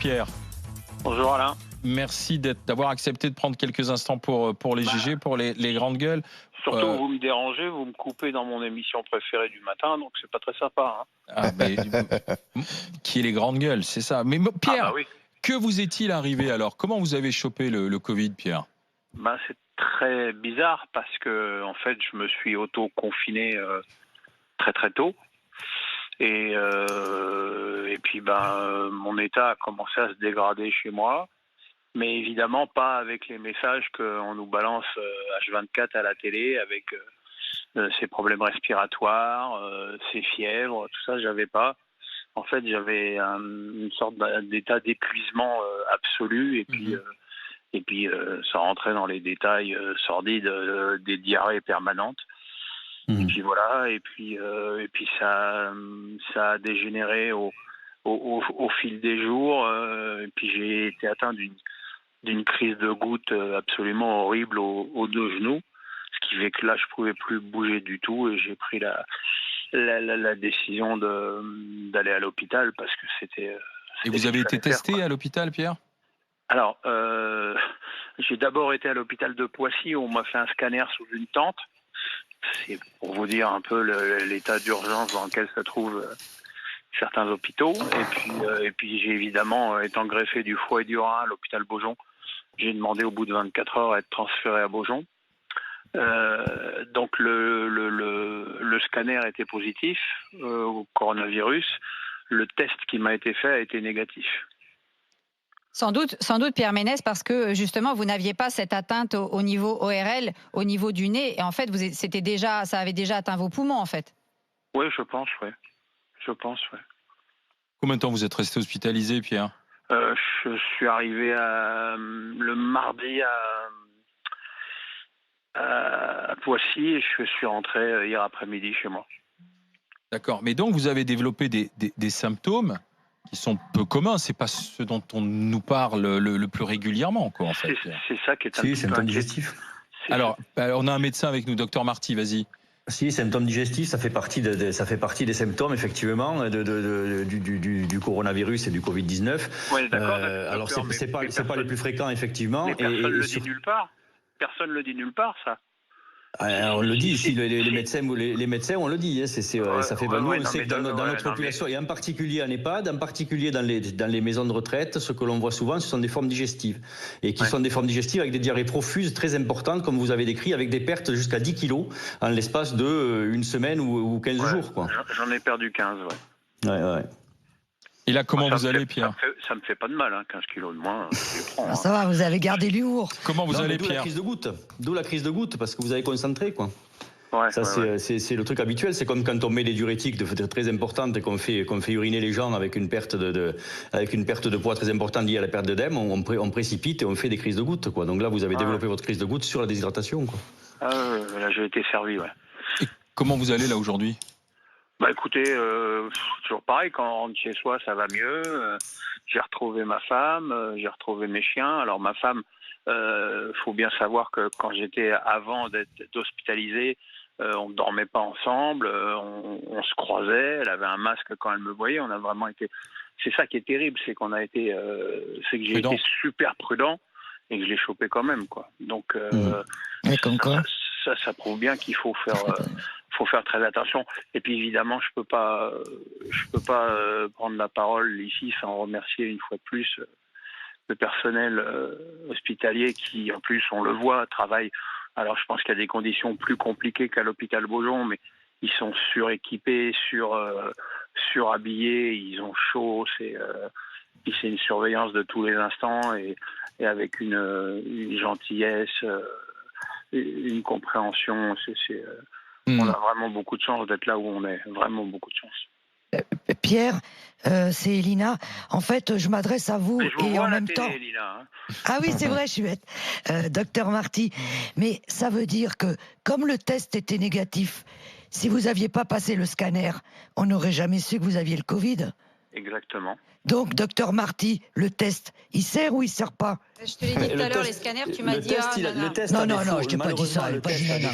Pierre. Bonjour Alain. Merci d'avoir accepté de prendre quelques instants pour les GG, pour les grandes gueules. Surtout, vous me dérangez, vous me coupez dans mon émission préférée du matin, donc c'est pas très sympa. Qui est les grandes gueules, c'est ça. Mais Pierre, oui. Que vous est-il arrivé alors? Comment vous avez chopé le Covid, Pierre? C'est très bizarre parce que en fait, je me suis auto-confiné très très tôt. Et puis mon état a commencé à se dégrader chez moi. Mais évidemment pas avec les messages qu'on nous balance H24 à la télé avec ces problèmes respiratoires, ces fièvres, tout ça, j'avais pas. En fait, j'avais une sorte d'état d'épuisement absolu et puis ça rentrait dans les détails sordides des diarrhées permanentes. Et puis voilà, et puis ça a dégénéré au fil des jours. Et puis j'ai été atteint d'une crise de goutte absolument horrible aux deux genoux, ce qui fait que là je pouvais plus bouger du tout et j'ai pris la décision d'aller à l'hôpital parce que c'était. Et vous avez été testé à l'hôpital, Pierre? Alors, j'ai d'abord été à l'hôpital de Poissy où on m'a fait un scanner sous une tente. C'est pour vous dire un peu l'état d'urgence dans lequel se trouvent certains hôpitaux. Et puis j'ai évidemment, étant greffé du foie et du rein à l'hôpital Beaujon, j'ai demandé au bout de 24 heures à être transféré à Beaujon. Donc le scanner était positif au coronavirus. Le test qui m'a été fait a été négatif. Sans doute, Pierre Ménès, parce que justement, vous n'aviez pas cette atteinte au niveau ORL, au niveau du nez, et en fait, ça avait déjà atteint vos poumons, en fait. Oui, je pense, oui. Combien de temps vous êtes resté hospitalisé, Pierre? Je suis arrivé le mardi à Poissy et je suis rentré hier après-midi chez moi. D'accord, mais donc vous avez développé des symptômes qui sont peu communs, c'est pas ce dont on nous parle le plus régulièrement, quoi, en fait. C'est ça qui est un petit peu symptômes digestifs. Alors, on a un médecin avec nous, docteur Marty, vas-y. Si, symptômes digestifs, ça fait partie des symptômes, effectivement, du coronavirus et du Covid-19. Oui, d'accord. Alors, c'est pas les plus fréquents, effectivement. Mais personne ne le dit nulle part. Personne ne le dit nulle part, ça. On le dit ici, les médecins, on le dit. Hein, ça fait nous, on sait que dans notre population, et en particulier en EHPAD, en particulier dans les maisons de retraite, ce que l'on voit souvent, ce sont des formes digestives. Et qui sont des formes digestives avec des diarrhées profuses très importantes, comme vous avez décrit, avec des pertes jusqu'à 10 kilos en l'espace de une semaine ou 15 jours. Quoi. J'en ai perdu 15, ouais. Et là, comment vous allez, Pierre? Ça me fait pas de mal, 15 kilos de moins, je les prends. Ça va, vous avez gardé l'humour. Comment vous allez, Pierre? D'où la crise de goutte, parce que vous avez concentré, quoi. C'est le truc habituel. C'est comme quand on met des diurétiques très importantes et qu'on fait uriner les gens avec une perte de poids très importante liée à la perte d'œdème, on précipite et on fait des crises de gouttes, quoi. Donc là, vous avez développé votre crise de goutte sur la déshydratation, quoi. Là, j'ai été servi, ouais. Et comment vous allez, là, aujourd'hui? Écoutez, toujours pareil, quand on rentre chez soi, ça va mieux. J'ai retrouvé ma femme, j'ai retrouvé mes chiens. Alors ma femme, faut bien savoir que quand j'étais avant d'être hospitalisé, on ne dormait pas ensemble, on se croisait, elle avait un masque quand elle me voyait, on a vraiment été... C'est ça qui est terrible, c'est qu'on a été... c'est que j'ai été super prudent et que je l'ai chopé quand même, quoi. Donc, ça prouve bien qu'il faut faire très attention. Et puis évidemment, je peux pas prendre la parole ici sans remercier une fois de plus le personnel hospitalier qui, en plus, on le voit, travaille. Alors, je pense qu'il y a des conditions plus compliquées qu'à l'hôpital Beaujon, mais ils sont suréquipés, surhabillés, ils ont chaud. C'est une surveillance de tous les instants et avec une gentillesse, une compréhension. On a vraiment beaucoup de chance d'être là où on est, vraiment beaucoup de chance. Pierre, c'est Elina. En fait, je m'adresse à vous et en même temps. Elina, Ah oui, c'est vrai, je suis bête. Docteur Marty, mais ça veut dire que comme le test était négatif, si vous n'aviez pas passé le scanner, on n'aurait jamais su que vous aviez le Covid. Exactement. Donc, docteur Marty, le test, il sert ou il sert pas? Je te l'ai dit tout à l'heure, les scanners, tu m'as dit... Le test Non, a des non, faux- je t'ai pas dit ça, malheureusement, pas dit nana.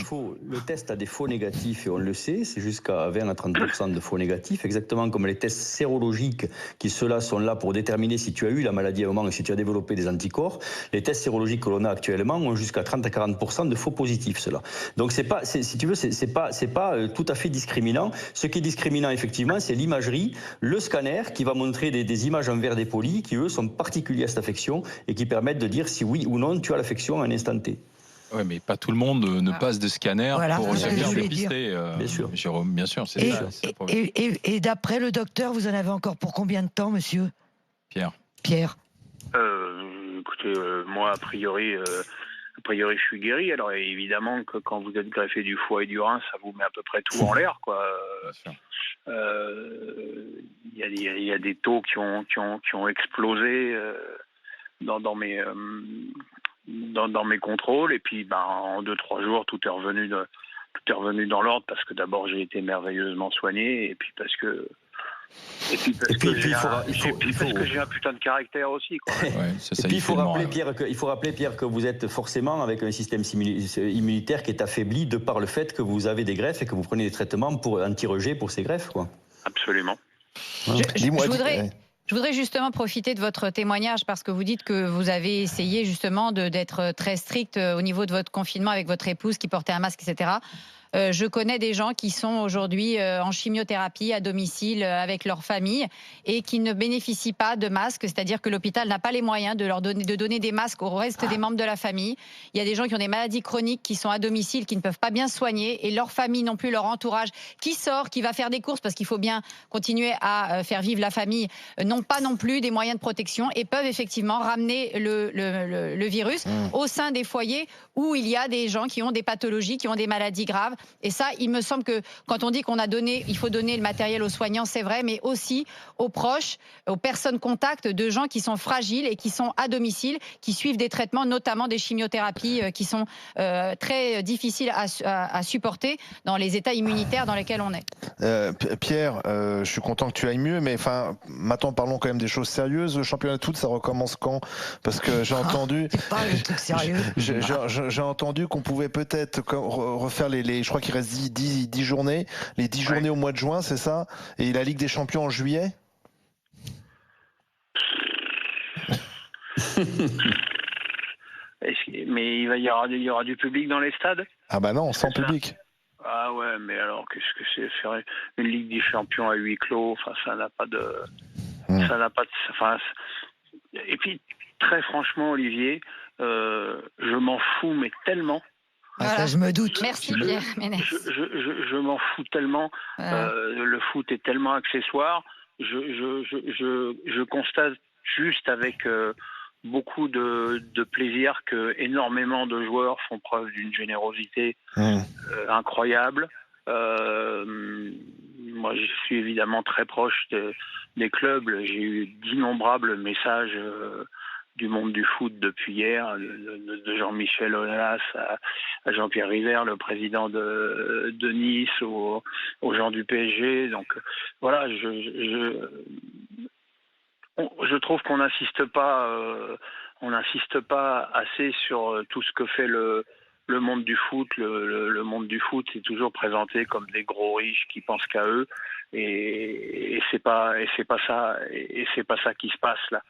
le test a des faux négatifs et on le sait, c'est jusqu'à 20 à 30% de faux négatifs, exactement comme les tests sérologiques qui ceux-là sont là pour déterminer si tu as eu la maladie à un moment et si tu as développé des anticorps. Les tests sérologiques que l'on a actuellement ont jusqu'à 30 à 40% de faux positifs, ceux-là. Donc si tu veux, c'est pas tout à fait discriminant. Ce qui est discriminant effectivement, c'est l'imagerie, le scanner qui va montrer des images en verre dépoli qui eux sont particuliers à cette affection et qui permettent de dire si oui ou non tu as l'affection à un instant T. Oui, mais pas tout le monde ne passe de scanner pour se faire dépister. Bien sûr. Jérôme, bien sûr, c'est ça. Et d'après le docteur, vous en avez encore pour combien de temps, monsieur Pierre. Écoutez, moi, a priori, je suis guéri. Alors, évidemment que quand vous êtes greffé du foie et du rein, ça vous met à peu près tout en l'air, quoi. Il y a des taux qui ont explosé dans mes contrôles, et puis en 2-3 jours tout est revenu dans l'ordre, parce que d'abord j'ai été merveilleusement soigné, et puis parce que j'ai un putain de caractère aussi, quoi. Ouais, et puis il faut rappeler Pierre que vous êtes forcément avec un système immunitaire qui est affaibli de par le fait que vous avez des greffes et que vous prenez des traitements pour anti-rejet pour ces greffes, quoi. Absolument. Je voudrais justement profiter de votre témoignage, parce que vous dites que vous avez essayé justement d'être très strict au niveau de votre confinement avec votre épouse qui portait un masque, etc. Je connais des gens qui sont aujourd'hui en chimiothérapie à domicile avec leur famille et qui ne bénéficient pas de masques, c'est-à-dire que l'hôpital n'a pas les moyens de leur donner des masques au reste des membres de la famille. Il y a des gens qui ont des maladies chroniques, qui sont à domicile, qui ne peuvent pas bien se soigner, et leur famille non plus, leur entourage, qui sort, qui va faire des courses, parce qu'il faut bien continuer à faire vivre la famille, n'ont pas non plus des moyens de protection et peuvent effectivement ramener le virus au sein des foyers où il y a des gens qui ont des pathologies, qui ont des maladies graves. Et ça, il me semble que quand on dit il faut donner le matériel aux soignants, c'est vrai, mais aussi aux proches, aux personnes contacts de gens qui sont fragiles et qui sont à domicile, qui suivent des traitements, notamment des chimiothérapies qui sont très difficiles à supporter dans les états immunitaires dans lesquels on est. Pierre, je suis content que tu ailles mieux, mais maintenant parlons quand même des choses sérieuses. Le championnat de foot, ça recommence quand? Parce que j'ai entendu... C'est pas le truc sérieux. J'ai entendu qu'on pouvait peut-être refaire je crois qu'il reste 10 journées, les 10 journées au mois de juin, c'est ça? Et la Ligue des Champions en juillet? Mais il y aura du public dans les stades? Ah bah non, sans public. Ah ouais, mais alors qu'est-ce que c'est faire une Ligue des Champions à huis clos? Enfin, ça n'a pas de... Et puis, très franchement, Olivier, je m'en fous, mais tellement. Voilà. Ça, je me doute. Merci Pierre Ménès. Je m'en fous tellement. Le foot est tellement accessoire. Je constate juste avec beaucoup de plaisir que énormément de joueurs font preuve d'une générosité incroyable. Moi, je suis évidemment très proche des clubs. J'ai eu d'innombrables messages du monde du foot depuis hier, de Jean-Michel Aulas à Jean-Pierre River, le président de Nice, aux gens du PSG. Donc voilà, je trouve qu'on n'insiste pas assez sur tout ce que fait le monde du foot. Le monde du foot est toujours présenté comme des gros riches qui pensent qu'à eux, et c'est pas ça qui se passe là.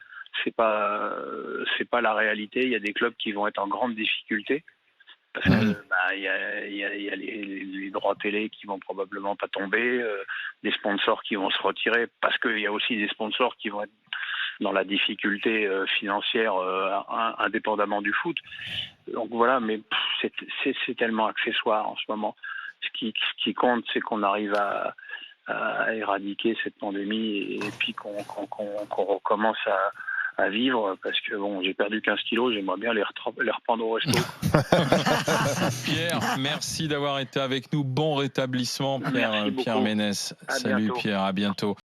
C'est pas la réalité. Il y a des clubs qui vont être en grande difficulté parce que il y a les droits télé qui vont probablement pas tomber, des sponsors qui vont se retirer, parce qu'il y a aussi des sponsors qui vont être dans la difficulté financière indépendamment du foot. Donc voilà, mais c'est tellement accessoire en ce moment. Ce qui compte, c'est qu'on arrive à éradiquer cette pandémie, et puis qu'on recommence à vivre, parce que bon, j'ai perdu 15 kilos, j'aimerais bien les reprendre au resto. Pierre, merci d'avoir été avec nous. Bon rétablissement, Pierre Ménès. Salut bientôt. Pierre, à bientôt.